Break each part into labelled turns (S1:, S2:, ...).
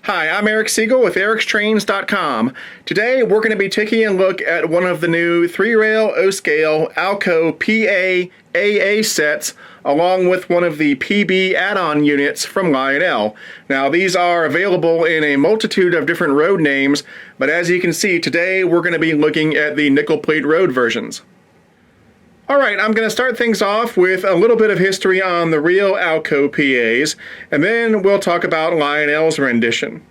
S1: Hi, I'm Eric Siegel with ericstrains.com. Today we're going to be taking a look at one of the new 3-rail O-scale ALCO PA AA sets along with one of the PB add-on units from Lionel. Now these are available in a multitude of different road names, but as you can see today we're going to be looking at the nickel plate road versions. Alright, I'm going to start things off with a little bit of history on the real ALCO PAs, and then we'll talk about Lionel's rendition.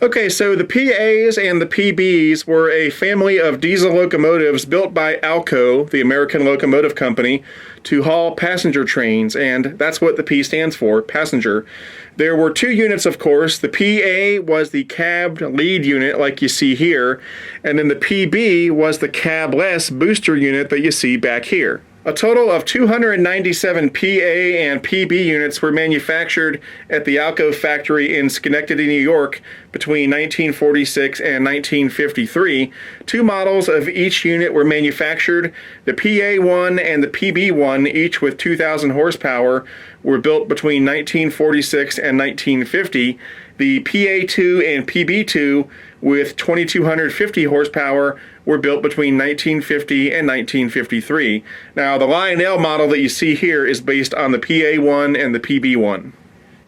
S1: Okay, so the PAs and the PBs were a family of diesel locomotives built by ALCO, the American Locomotive Company, to haul passenger trains, and that's what the P stands for, passenger. There were two units, of course. The PA was the cabbed lead unit, like you see here, and then the PB was the cabless booster unit that you see back here. A total of 297 PA and PB units were manufactured at the ALCO factory in Schenectady, New York between 1946 and 1953. Two models of each unit were manufactured. The PA1 and the PB1, each with 2,000 horsepower, were built between 1946 and 1950. The PA2 and PB2 with 2,250 horsepower were built between 1950 and 1953. Now, the Lionel model that you see here is based on the PA1 and the PB1.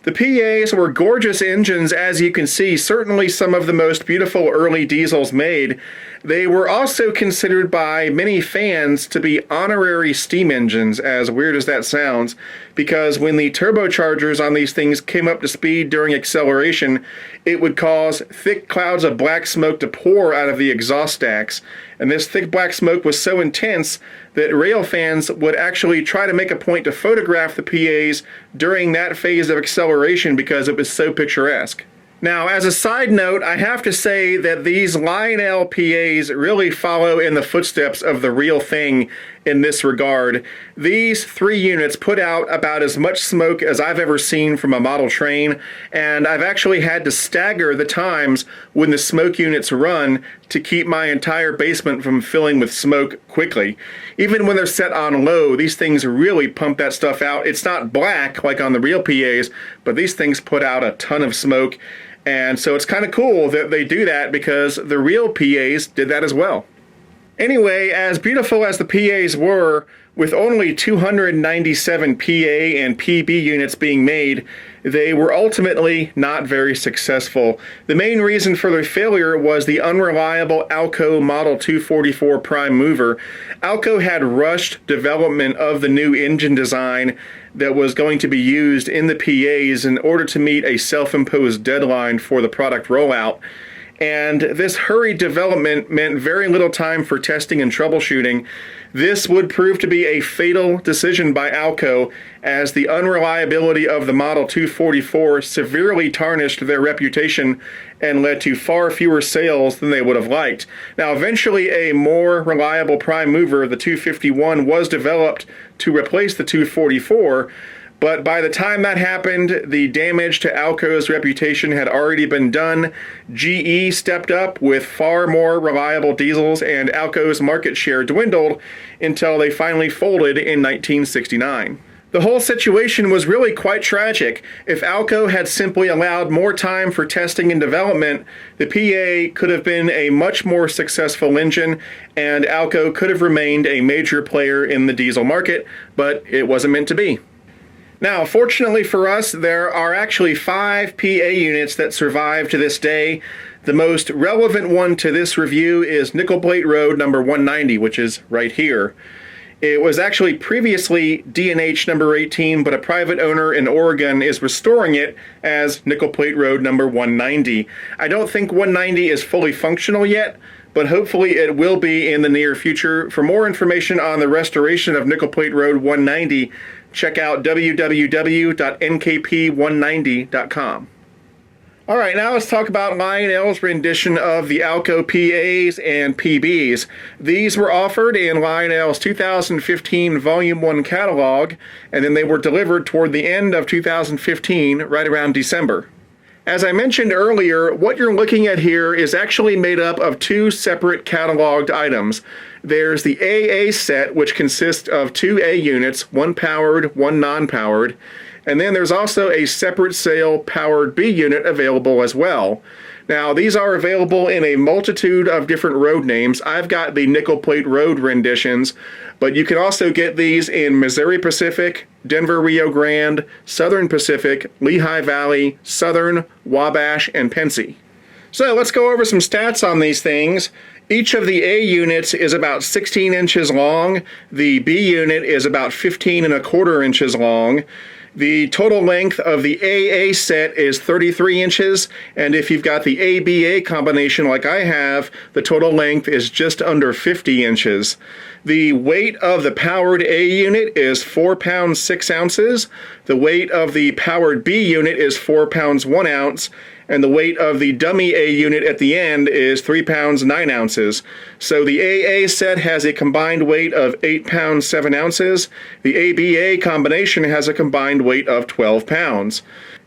S1: The PAs were gorgeous engines, as you can see, certainly some of the most beautiful early diesels made. They were also considered by many fans to be honorary steam engines, as weird as that sounds, because when the turbochargers on these things came up to speed during acceleration, it would cause thick clouds of black smoke to pour out of the exhaust stacks. And this thick black smoke was so intense that rail fans would actually try to make a point to photograph the PAs during that phase of acceleration because it was so picturesque. Now, as a side note, I have to say that these Lionel PAs really follow in the footsteps of the real thing in this regard. These three units put out about as much smoke as I've ever seen from a model train, and I've actually had to stagger the times when the smoke units run to keep my entire basement from filling with smoke quickly. Even when they're set on low, these things really pump that stuff out. It's not black like on the real PAs, but these things put out a ton of smoke. And so it's kind of cool that they do that because the real PAs did that as well. Anyway, as beautiful as the PAs were, with only 297 PA and PB units being made, they were ultimately not very successful. The main reason for their failure was the unreliable ALCO Model 244 prime mover. ALCO had rushed development of the new engine design that was going to be used in the PAs in order to meet a self-imposed deadline for the product rollout. And this hurried development meant very little time for testing and troubleshooting. This would prove to be a fatal decision by ALCO, as the unreliability of the Model 244 severely tarnished their reputation and led to far fewer sales than they would have liked. Now, eventually a more reliable prime mover, the 251, was developed to replace the 244, but by the time that happened, the damage to ALCO's reputation had already been done. GE stepped up with far more reliable diesels, and ALCO's market share dwindled until they finally folded in 1969. The whole situation was really quite tragic. If ALCO had simply allowed more time for testing and development, the PA could have been a much more successful engine, and ALCO could have remained a major player in the diesel market, but it wasn't meant to be. Now, fortunately for us, there are actually 5 PA units that survive to this day. The most relevant one to this review is Nickel Plate Road number 190, which is right here. It was actually previously D&H number 18, but a private owner in Oregon is restoring it as Nickel Plate Road number 190. I don't think 190 is fully functional yet, but hopefully it will be in the near future. For more information on the restoration of Nickel Plate Road 190, check out www.nkp190.com. Alright, now let's talk about Lionel's rendition of the ALCO PAs and PBs. These were offered in Lionel's 2015 Volume 1 catalog, and then they were delivered toward the end of 2015, right around December. As I mentioned earlier, what you're looking at here is actually made up of two separate cataloged items. There's the AA set, which consists of two A units, one powered, one non-powered, and then there's also a separate sale powered B unit available as well. Now, these are available in a multitude of different road names. I've got the nickel plate road renditions, but you can also get these in Missouri Pacific, Denver Rio Grande, Southern Pacific, Lehigh Valley, Southern, Wabash, and Pensy. So let's go over some stats on these things. Each of the A units is about 16 inches long. The B unit is about 15¼ inches long. The total length of the AA set is 33 inches, and if you've got the ABA combination like I have, the total length is just under 50 inches. The weight of the powered A unit is 4 pounds 6 ounces. The weight of the powered B unit is 4 pounds 1 ounce. And the weight of the dummy A unit at the end is 3 pounds 9 ounces. So the AA set has a combined weight of 8 pounds 7 ounces. The ABA combination has a combined weight of 12 pounds.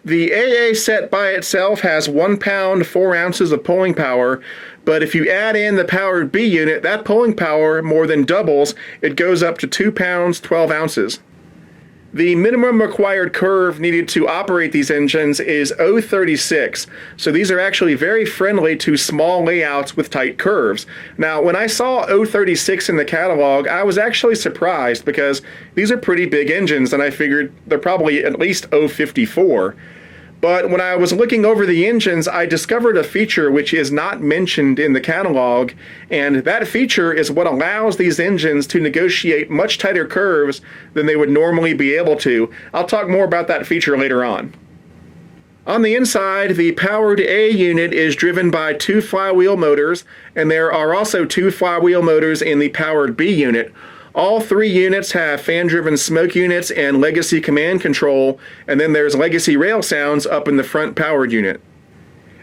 S1: The AA set by itself has 1 pound 4 ounces of pulling power, but if you add in the powered B unit, that pulling power more than doubles. It goes up to 2 pounds 12 ounces. The minimum required curve needed to operate these engines is 0.36, so these are actually very friendly to small layouts with tight curves. Now, when I saw 0.36 in the catalog, I was actually surprised because these are pretty big engines, and I figured they're probably at least 0.54. But when I was looking over the engines, I discovered a feature which is not mentioned in the catalog, and that feature is what allows these engines to negotiate much tighter curves than they would normally be able to. I'll talk more about that feature later on. On the inside, the powered A unit is driven by 2 flywheel motors, and there are also 2 flywheel motors in the powered B unit. All 3 units have fan-driven smoke units and legacy command control, and then there's legacy rail sounds up in the front powered unit.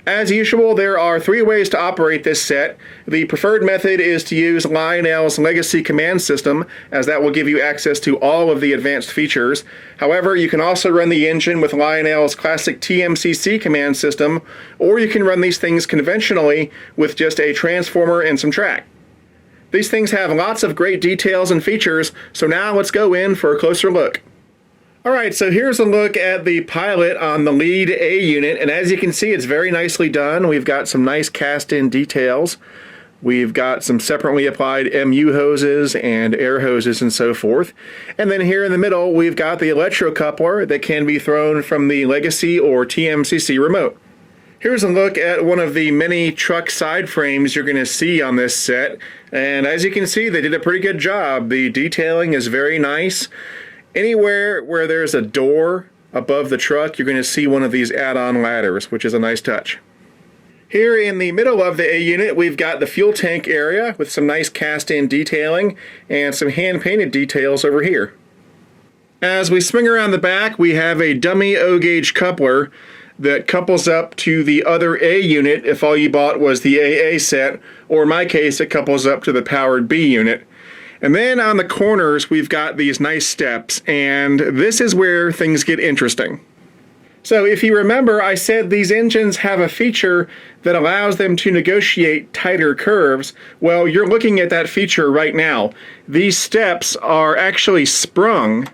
S1: As usual, there are 3 ways to operate this set. The preferred method is to use Lionel's legacy command system, as that will give you access to all of the advanced features. However, you can also run the engine with Lionel's classic TMCC command system, or you can run these things conventionally with just a transformer and some track. These things have lots of great details and features, so now let's go in for a closer look. Alright, so here's a look at the pilot on the lead A unit, and as you can see, it's very nicely done. We've got some nice cast-in details. We've got some separately applied MU hoses and air hoses and so forth. And then here in the middle, we've got the electrocoupler that can be thrown from the Legacy or TMCC remote. Here's a look at one of the many truck side frames you're going to see on this set, and as you can see, they did a pretty good job. The detailing is very nice. Anywhere where there's a door above the truck, you're going to see one of these add-on ladders, which is a nice touch. Here in the middle of the A unit, we've got the fuel tank area with some nice cast-in detailing and some hand-painted details over here. As we swing around the back, we have a dummy O-gauge coupler that couples up to the other A unit if all you bought was the AA set, or in my case, it couples up to the powered B unit. And then on the corners, we've got these nice steps, and this is where things get interesting. So if you remember, I said these engines have a feature that allows them to negotiate tighter curves. Well, you're looking at that feature right now. These steps are actually sprung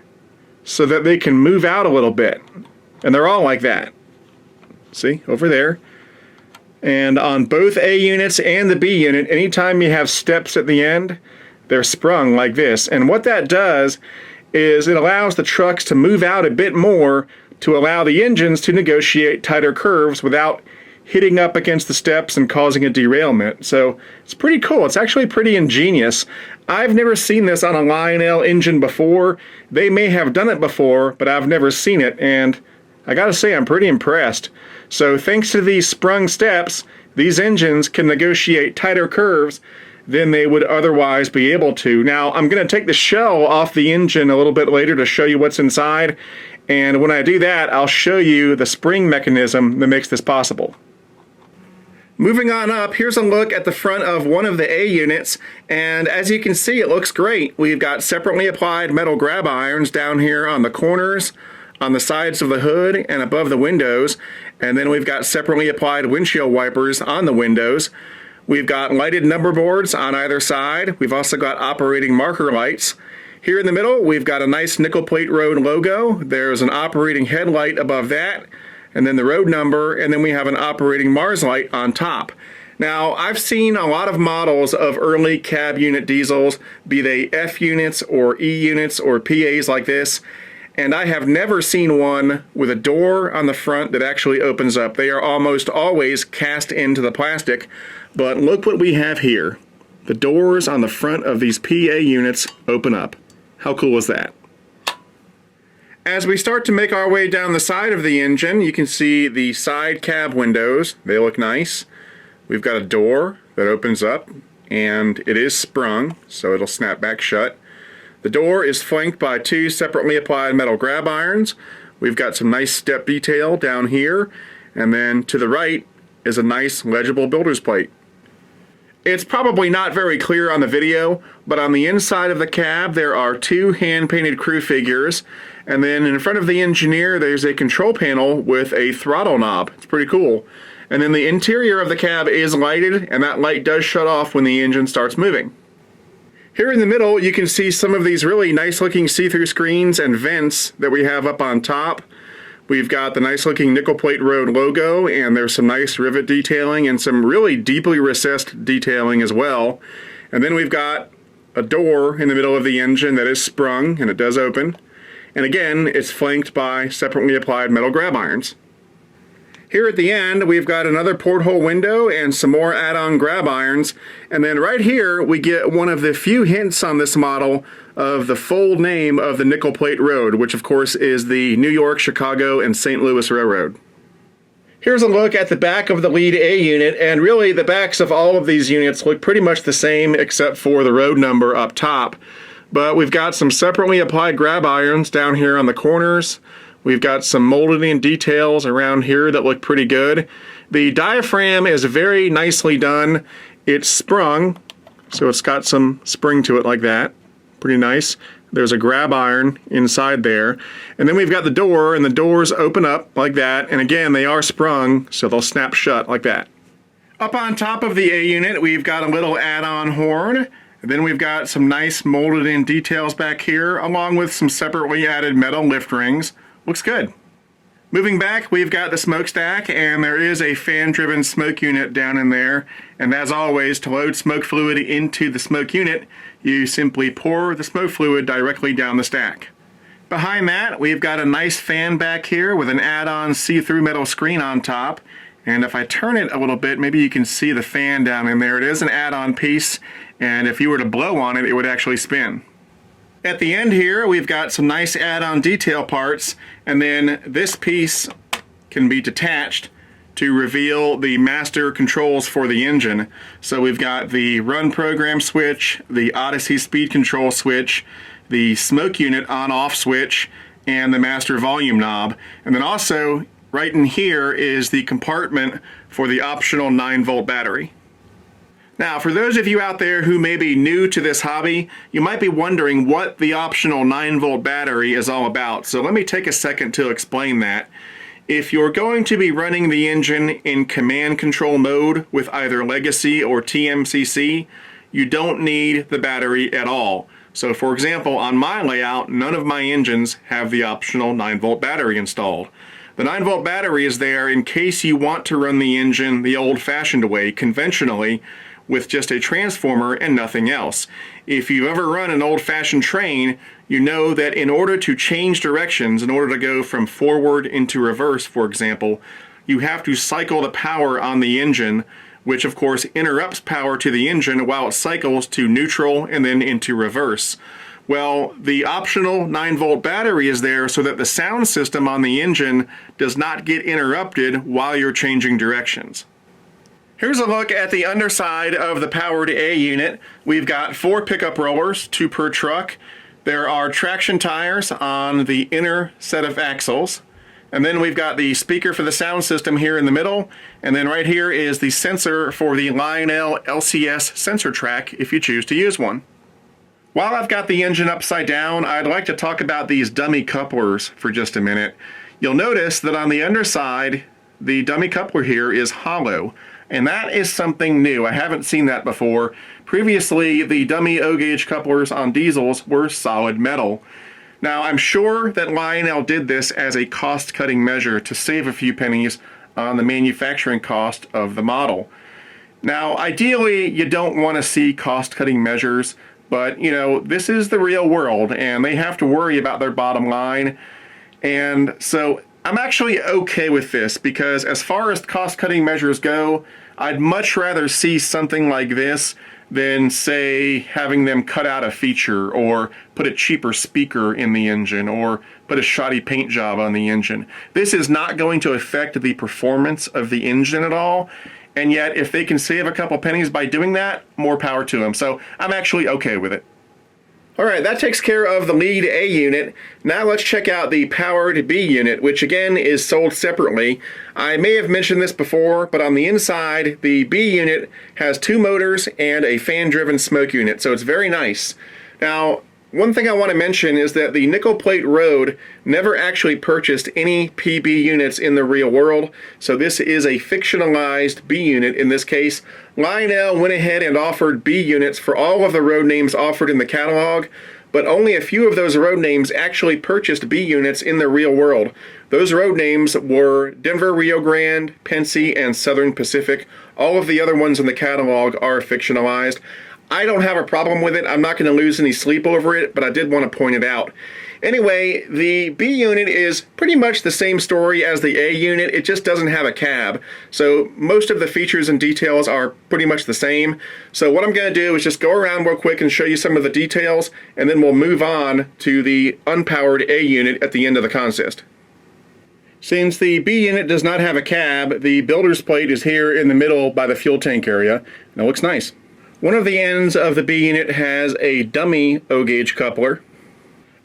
S1: so that they can move out a little bit, and they're all like that. See, over there. And on both A units and the B unit, anytime you have steps at the end, they're sprung like this. And what that does is it allows the trucks to move out a bit more to allow the engines to negotiate tighter curves without hitting up against the steps and causing a derailment. So it's pretty cool. It's actually pretty ingenious. I've never seen this on a Lionel engine before. They may have done it before, but I've never seen it, and I gotta say, I'm pretty impressed. So thanks to these sprung steps, these engines can negotiate tighter curves than they would otherwise be able to. Now, I'm going to take the shell off the engine a little bit later to show you what's inside, and when I do that, I'll show you the spring mechanism that makes this possible. Moving on up, here's a look at the front of one of the A units, and as you can see, it looks great. We've got separately applied metal grab irons down here on the corners, on the sides of the hood and above the windows, and then we've got separately applied windshield wipers on the windows. We've got lighted number boards on either side. We've also got operating marker lights. Here in the middle, we've got a nice nickel plate road logo. There's an operating headlight above that, and then the road number, and then we have an operating MARS light on top. Now, I've seen a lot of models of early cab unit diesels, be they F units or E units or PAs like this, and I have never seen one with a door on the front that actually opens up. They are almost always cast into the plastic, but look what we have here. The doors on the front of these PA units open up. How cool is that? As we start to make our way down the side of the engine, you can see the side cab windows. They look nice. We've got a door that opens up, and it is sprung, so it'll snap back shut. The door is flanked by two separately applied metal grab irons. We've got some nice step detail down here, and then to the right is a nice legible builder's plate. It's probably not very clear on the video, but on the inside of the cab there are two hand-painted crew figures, and then in front of the engineer there's a control panel with a throttle knob. It's pretty cool. And then the interior of the cab is lighted, and that light does shut off when the engine starts moving. Here in the middle you can see some of these really nice looking see-through screens and vents that we have up on top. We've got the nice looking nickel plate road logo, and there's some nice rivet detailing and some really deeply recessed detailing as well. And then we've got a door in the middle of the engine that is sprung, and it does open. And again, it's flanked by separately applied metal grab irons. Here at the end, we've got another porthole window and some more add-on grab irons. And then right here, we get one of the few hints on this model of the full name of the nickel plate road, which of course is the New York, Chicago, and St. Louis Railroad. Here's a look at the back of the lead A unit, and really the backs of all of these units look pretty much the same except for the road number up top. But we've got some separately applied grab irons down here on the corners. We've got some molded in details around here that look pretty good. The diaphragm is very nicely done. It's sprung, so it's got some spring to it like that. Pretty nice. There's a grab iron inside there. And then we've got the door, and the doors open up like that. And again, they are sprung, so they'll snap shut like that. Up on top of the A unit, we've got a little add-on horn. And then we've got some nice molded in details back here, along with some separately added metal lift rings. Looks good. Moving back, we've got the smokestack, and there is a fan-driven smoke unit down in there. And as always, to load smoke fluid into the smoke unit, you simply pour the smoke fluid directly down the stack. Behind that, we've got a nice fan back here with an add-on see-through metal screen on top. And if I turn it a little bit, maybe you can see the fan down in there. It is an add-on piece, and if you were to blow on it, it would actually spin. At the end here, we've got some nice add-on detail parts, and then this piece can be detached to reveal the master controls for the engine. So we've got the run program switch, the Odyssey speed control switch, the smoke unit on-off switch, and the master volume knob. And then also, right in here is the compartment for the optional 9-volt battery. Now, for those of you out there who may be new to this hobby, you might be wondering what the optional 9-volt battery is all about. So let me take a second to explain that. If you're going to be running the engine in command control mode with either Legacy or TMCC, you don't need the battery at all. So for example, on my layout, none of my engines have the optional 9-volt battery installed. The 9-volt battery is there in case you want to run the engine the old-fashioned way, conventionally, with just a transformer and nothing else. If you've ever run an old-fashioned train, you know that in order to change directions, in order to go from forward into reverse, for example, you have to cycle the power on the engine, which of course interrupts power to the engine while it cycles to neutral and then into reverse. Well, the optional 9-volt battery is there so that the sound system on the engine does not get interrupted while you're changing directions. Here's a look at the underside of the powered A unit. We've got 4 pickup rollers, 2 per truck. There are traction tires on the inner set of axles. And then we've got the speaker for the sound system here in the middle. And then right here is the sensor for the Lionel LCS sensor track if you choose to use one. While I've got the engine upside down, I'd like to talk about these dummy couplers for just a minute. You'll notice that on the underside, the dummy coupler here is hollow, and that is something new. I haven't seen that before. Previously, the dummy O-gauge couplers on diesels were solid metal. Now, I'm sure that Lionel did this as a cost-cutting measure to save a few pennies on the manufacturing cost of the model. Now, ideally, you don't want to see cost-cutting measures, but, you know, this is the real world, and they have to worry about their bottom line. And so I'm actually okay with this, because as far as cost-cutting measures go, I'd much rather see something like this than, say, having them cut out a feature or put a cheaper speaker in the engine or put a shoddy paint job on the engine. This is not going to affect the performance of the engine at all. And yet, if they can save a couple pennies by doing that, more power to them. So I'm actually okay with it. All right, that takes care of the lead A unit. Now let's check out the powered B unit, which again is sold separately. I may have mentioned this before, but on the inside, the B unit has 2 motors and a fan-driven smoke unit, so it's very nice. Now, one thing I want to mention is that the Nickel Plate Road never actually purchased any PB units in the real world, so this is a fictionalized B unit in this case. Lionel went ahead and offered B units for all of the road names offered in the catalog, but only a few of those road names actually purchased B units in the real world. Those road names were Denver, Rio Grande, Pensy, and Southern Pacific. All of the other ones in the catalog are fictionalized. I don't have a problem with it. I'm not going to lose any sleep over it, but I did want to point it out. Anyway, the B unit is pretty much the same story as the A unit. It just doesn't have a cab. So most of the features and details are pretty much the same. So what I'm going to do is just go around real quick and show you some of the details, and then we'll move on to the unpowered A unit at the end of the consist. Since the B unit does not have a cab, the builder's plate is here in the middle by the fuel tank area, and it looks nice. One of the ends of the B unit has a dummy O-gauge coupler.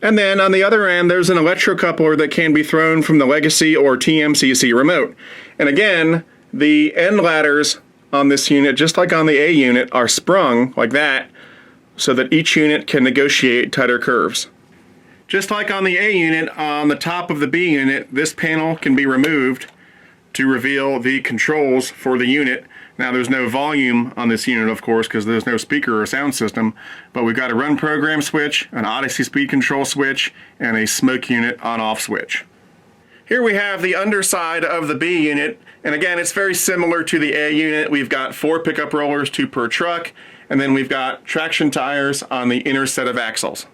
S1: And then on the other end, there's an electrocoupler that can be thrown from the Legacy or TMCC remote. And again, the end ladders on this unit, just like on the A unit, are sprung like that so that each unit can negotiate tighter curves. Just like on the A unit, on the top of the B unit, this panel can be removed to reveal the controls for the unit. Now, there's no volume on this unit, of course, because there's no speaker or sound system, but we've got a run program switch, an Odyssey speed control switch, and a smoke unit on-off switch. Here we have the underside of the B unit, and again, it's very similar to the A unit. We've got 4 pickup rollers, 2 per truck, and then we've got traction tires on the inner set of axles.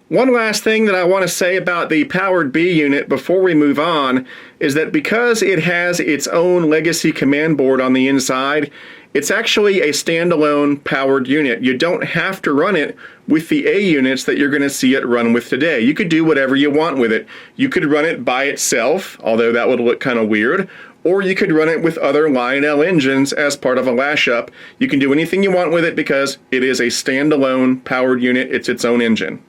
S1: One last thing that I want to say about the powered B unit before we move on is that because it has its own Legacy command board on the inside, it's actually a standalone powered unit. You don't have to run it with the A units that you're going to see it run with today. You could do whatever you want with it. You could run it by itself, although that would look kind of weird, or you could run it with other Lionel engines as part of a lash-up. You can do anything you want with it because it is a standalone powered unit. It's its own engine.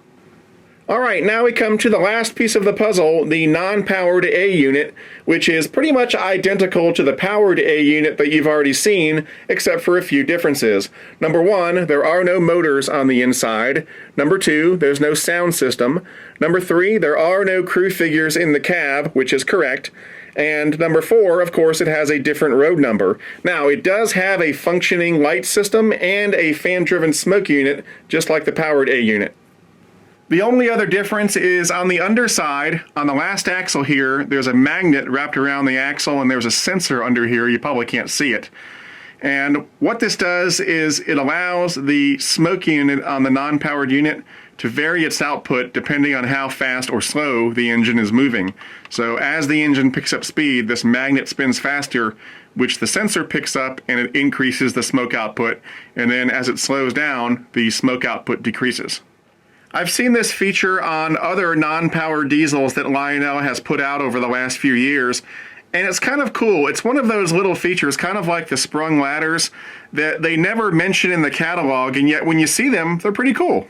S1: Alright, now we come to the last piece of the puzzle, the non-powered A unit, which is pretty much identical to the powered A unit that you've already seen, except for a few differences. Number 1, there are no motors on the inside. Number 2, there's no sound system. Number 3, there are no crew figures in the cab, which is correct. And number 4, of course, it has a different road number. Now, it does have a functioning light system and a fan-driven smoke unit, just like the powered A unit. The only other difference is on the underside, on the last axle here, there's a magnet wrapped around the axle and there's a sensor under here. You probably can't see it. And what this does is it allows the smoke unit on the non-powered unit to vary its output depending on how fast or slow the engine is moving. So as the engine picks up speed, this magnet spins faster, which the sensor picks up and it increases the smoke output. And then as it slows down, the smoke output decreases. I've seen this feature on other non-powered diesels that Lionel has put out over the last few years, and it's kind of cool. It's one of those little features, kind of like the sprung ladders, that they never mention in the catalog, and yet when you see them, they're pretty cool.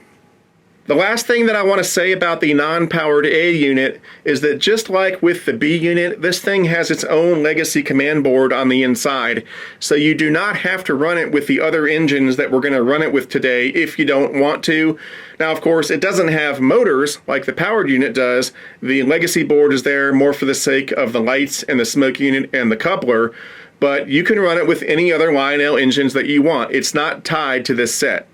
S1: The last thing that I want to say about the non-powered A unit is that just like with the B unit, this thing has its own legacy command board on the inside, so you do not have to run it with the other engines that we're going to run it with today if you don't want to. Now, of course, it doesn't have motors like the powered unit does. The legacy board is there more for the sake of the lights and the smoke unit and the coupler, but you can run it with any other Lionel engines that you want. It's not tied to this set.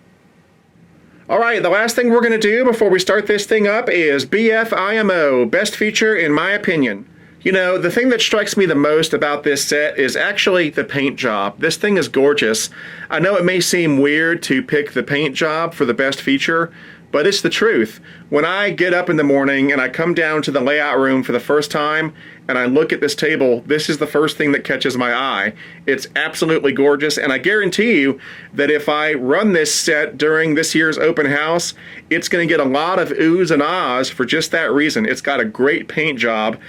S1: Alright, the last thing we're going to do before we start this thing up is BF-IMO, best feature in my opinion. You know, the thing that strikes me the most about this set is actually the paint job. This thing is gorgeous. I know it may seem weird to pick the paint job for the best feature, but it's the truth. When I get up in the morning and I come down to the layout room for the first time and I look at this table, this is the first thing that catches my eye. It's absolutely gorgeous, and I guarantee you that if I run this set during this year's open house, it's going to get a lot of oohs and ahs for just that reason. It's got a great paint job.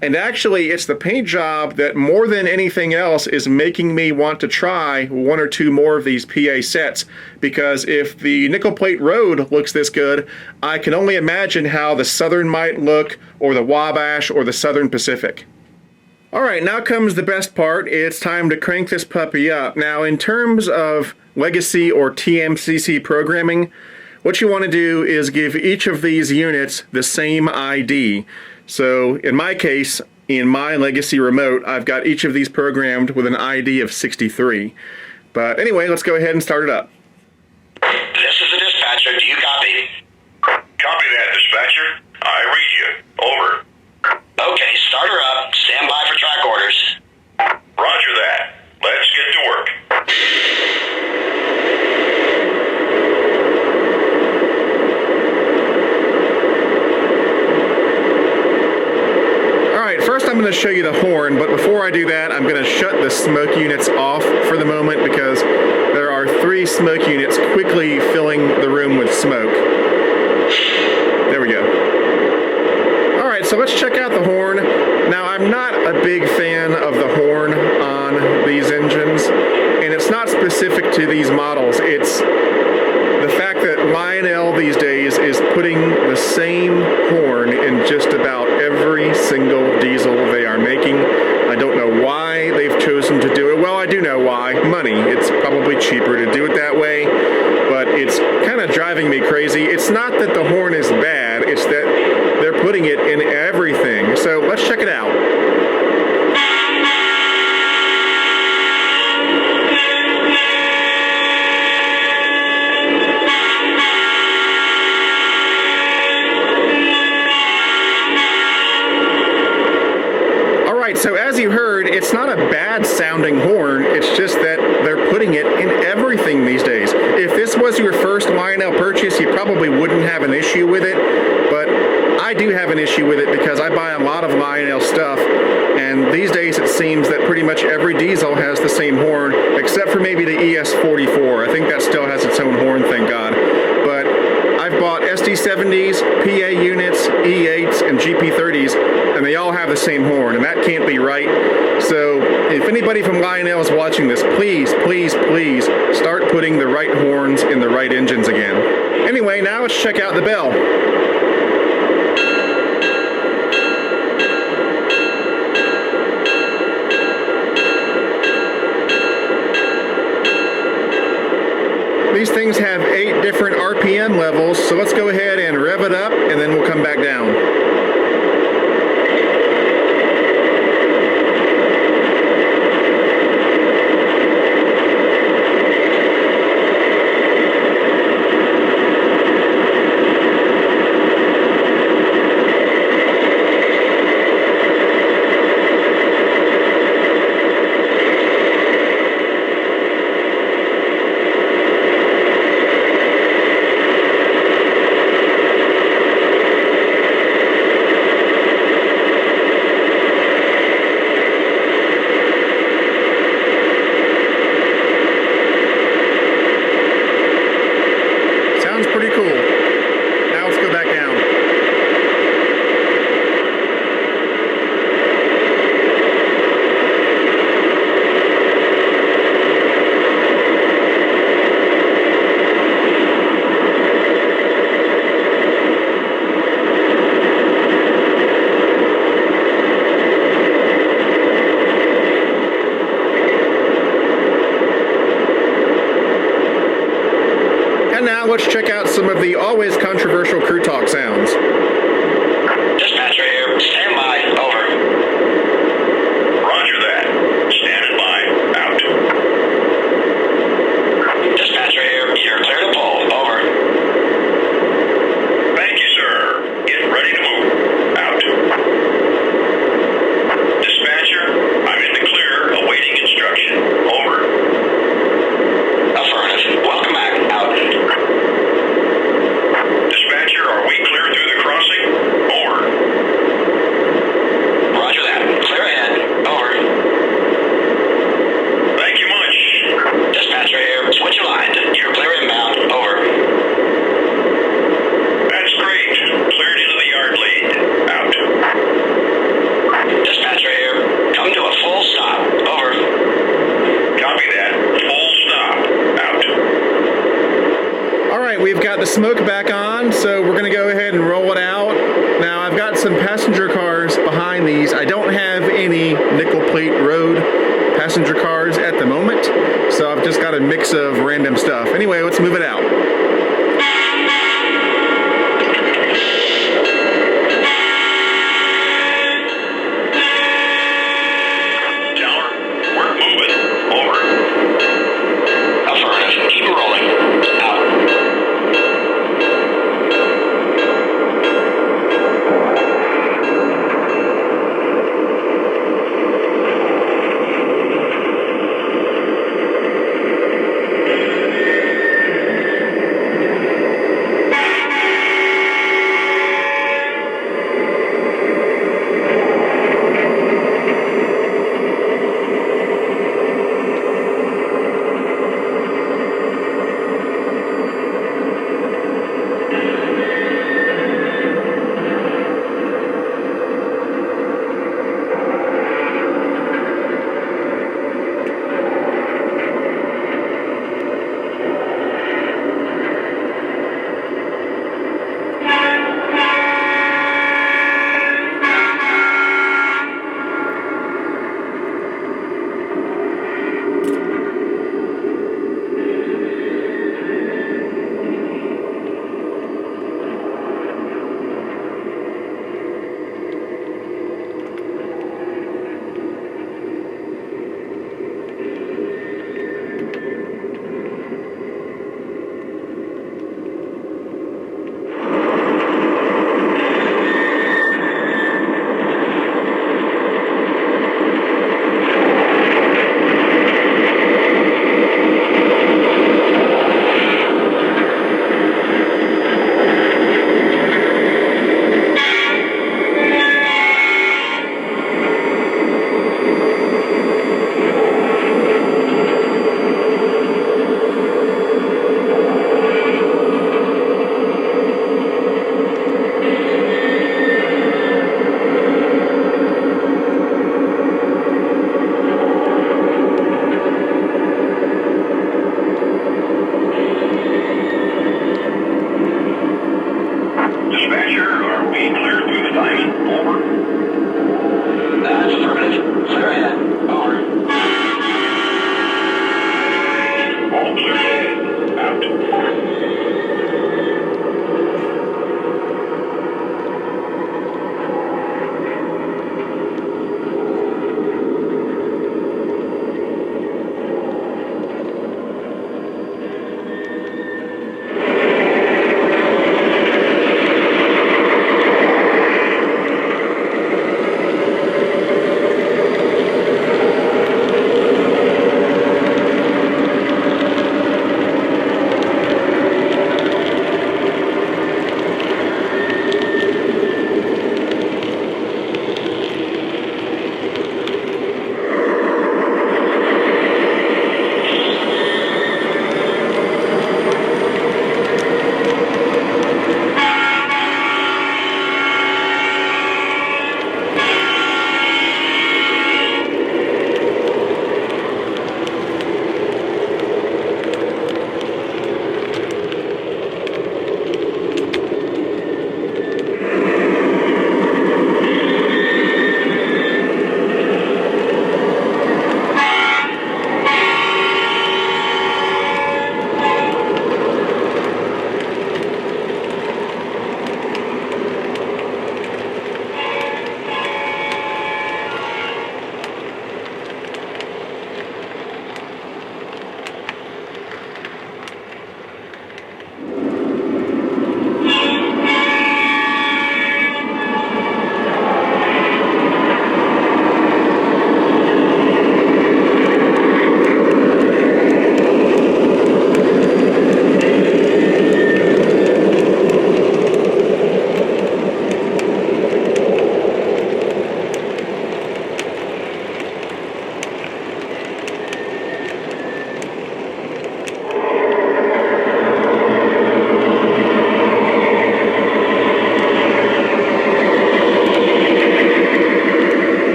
S1: And actually, it's the paint job that more than anything else is making me want to try one or two more of these PA sets, because if the nickel plate road looks this good, I can only imagine how the Southern might look, or the Wabash, or the Southern Pacific. Alright, now comes the best part. It's time to crank this puppy up. Now, in terms of legacy or TMCC programming, what you want to do is give each of these units the same ID. So in my case, in my legacy remote, I've got each of these programmed with an ID of 63. But anyway, let's go ahead and start it up.
S2: This is the dispatcher. Do you copy?
S3: Copy that, dispatcher. I read you. Over.
S2: Okay, start her up. Stand by for track orders.
S3: Roger that. Let's get to work.
S1: First, I'm going to show you the horn, but before I do that, I'm going to shut the smoke units off for the moment because there are 3 smoke units quickly filling the room with smoke. There we go. Alright, so let's check out the horn. Now, I'm not a big fan of the horn on these engines, and it's not specific to these models. It's the fact that Lionel these days is putting the same horn in just about every single diesel they are making. I don't know why they've chosen to do it. Well, I do know why. Money. It's probably cheaper to do it that way, but it's kind of driving me crazy. It's not that the horn is bad, it's that they're putting it in everything. So let's check it out. So as you heard, it's not a bad sounding horn, it's just that they're putting it in everything these days. If this was your first Lionel purchase, you probably wouldn't have an issue with it, but I do have an issue with it because I buy a lot of Lionel stuff, and these days it seems that pretty much every diesel has the same horn, except for maybe the ES44. I think that still has its own horn, thank God. But I've bought SD70s, PA units, E8s, and GP30s, and they all have the same horn, and that can't be right. So if anybody from Lionel is watching this, please, please, please start putting the right horns in the right engines again. Anyway, now let's check out the bell. These things have 8 different RPM levels, so let's go ahead and rev it up, and then we'll come back down. let's check out some of the always controversial crew talk sounds.
S2: Dispatcher here. Stand by. Over.
S3: Roger that. Standing by. Out.
S2: Dispatcher here. You're clear to pull. Over.
S3: Thank you, sir. Get ready to move. Out. Dispatcher, I'm in the clear, awaiting instruction. Over.
S2: Affirmative. Welcome back. Out.
S3: Dispatcher, are we clear through the crossing? Over.
S2: Roger that. Clear ahead. Over.
S3: Thank you much.
S2: Dispatcher here. Switch your line. You're clear inbound. Over.
S3: That's great. Cleared into the yard lead. Out.
S2: Dispatcher here. Come to a full stop. Over.
S3: Copy that. Full stop. Out.
S1: All right, we've got the smoke back on, so we're gonna go ahead and roll it out. Now, I've got some passenger cars behind these. I don't have any nickel plate road passenger cars at the moment, so I've just got a mix of random stuff. Anyway, let's move it out.
S3: Tower, we're moving. Over.
S2: Affirmative. Keep rolling. Out.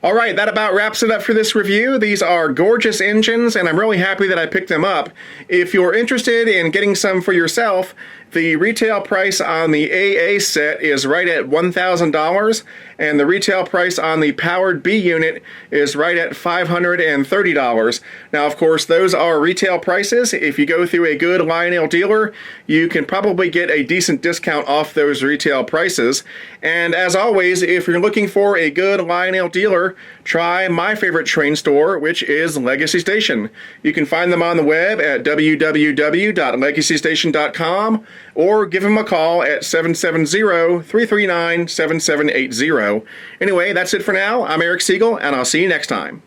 S1: All right, that about wraps it up for this review. These are gorgeous engines, and I'm really happy that I picked them up. If you're interested in getting some for yourself, the retail price on the AA set is right at $1,000, and the retail price on the Powered B unit is right at $530. Now, of course, those are retail prices. If you go through a good Lionel dealer, you can probably get a decent discount off those retail prices. And as always, if you're looking for a good Lionel dealer, try my favorite train store, which is Legacy Station. You can find them on the web at www.legacystation.com or give them a call at 770-339-7780. Anyway, that's it for now. I'm Eric Siegel, and I'll see you next time.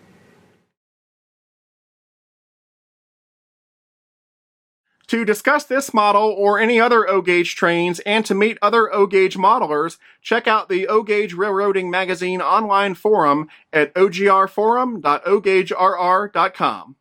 S1: To discuss this model or any other O-Gauge trains and to meet other O-Gauge modelers, check out the O-Gauge Railroading Magazine online forum at ogrforum.ogaugerr.com.